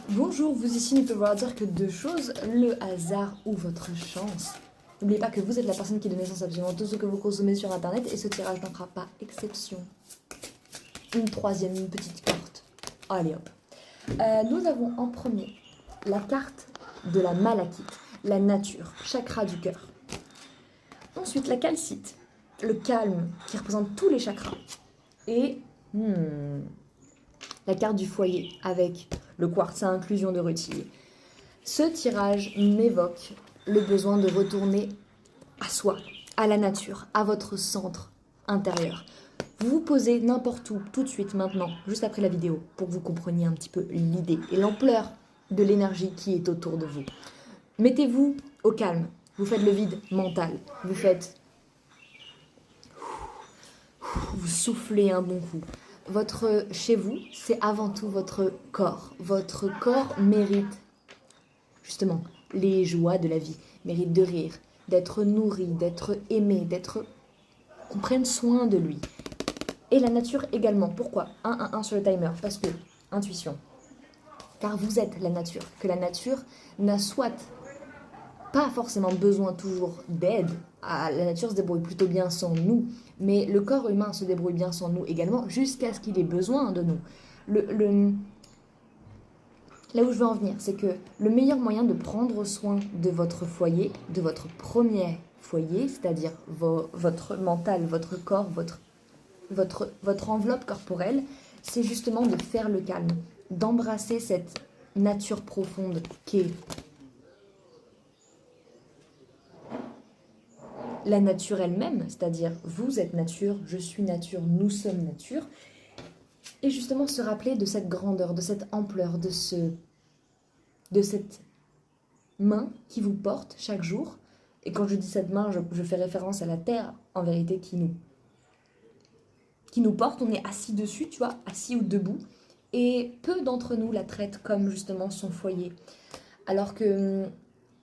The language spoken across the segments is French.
Bonjour, vous ici ne peut vouloir dire que deux choses, le hasard ou votre chance. N'oubliez pas que vous êtes la personne qui donne naissance à absolument tout ce que vous consommez sur internet et ce tirage n'en fera pas exception. Une troisième petite carte. Allez hop. Nous avons en premier la carte de la malachite, la nature, chakra du cœur. Ensuite la calcite, le calme qui représente tous les chakras. Et la carte du foyer avec le quartz à inclusion de rutile. Ce tirage m'évoque le besoin de retourner à soi, à la nature, à votre centre intérieur. Vous vous posez n'importe où, tout de suite, maintenant, juste après la vidéo, pour que vous compreniez un petit peu l'idée et l'ampleur de l'énergie qui est autour de vous. Mettez-vous au calme, vous faites le vide mental, vous soufflez un bon coup. Chez vous, c'est avant tout votre corps. Votre corps mérite justement les joies de la vie, mérite de rire, d'être nourri, d'être aimé, qu'on prenne soin de lui. Et la nature également. Pourquoi 1-1-1 sur le timer. Parce que, intuition. Car vous êtes la nature. Que la nature n'a soit pas forcément besoin toujours d'aide. La nature se débrouille plutôt bien sans nous. Mais le corps humain se débrouille bien sans nous également, jusqu'à ce qu'il ait besoin de nous. Là où je veux en venir, c'est que le meilleur moyen de prendre soin de votre foyer, de votre premier foyer, c'est-à-dire votre mental, votre corps, votre enveloppe corporelle, c'est justement de faire le calme, d'embrasser cette nature profonde qu'est la nature elle-même, c'est-à-dire vous êtes nature, je suis nature, nous sommes nature, et justement se rappeler de cette grandeur, de cette ampleur, de cette main qui vous porte chaque jour. Et quand je dis cette main, je fais référence à la terre, en vérité, qui nous porte. On est assis dessus, tu vois, assis ou debout. Et peu d'entre nous la traitent comme justement son foyer. Alors que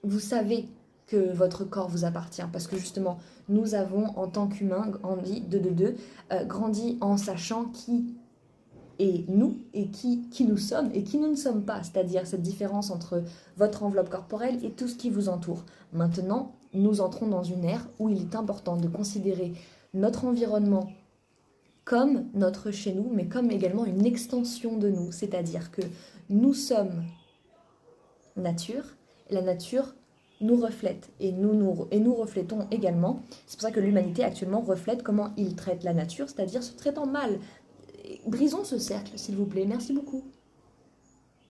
vous savez que votre corps vous appartient. Parce que justement, nous avons, en tant qu'humains, grandi en sachant qui et nous, et qui nous sommes, et qui nous ne sommes pas, c'est-à-dire cette différence entre votre enveloppe corporelle et tout ce qui vous entoure. Maintenant, nous entrons dans une ère où il est important de considérer notre environnement comme notre chez nous, mais comme également une extension de nous, c'est-à-dire que nous sommes nature, et la nature nous reflète, et nous reflétons également. C'est pour ça que l'humanité actuellement reflète comment il traite la nature, c'est-à-dire se traitant mal. Brisons ce cercle, s'il vous plaît. Merci beaucoup.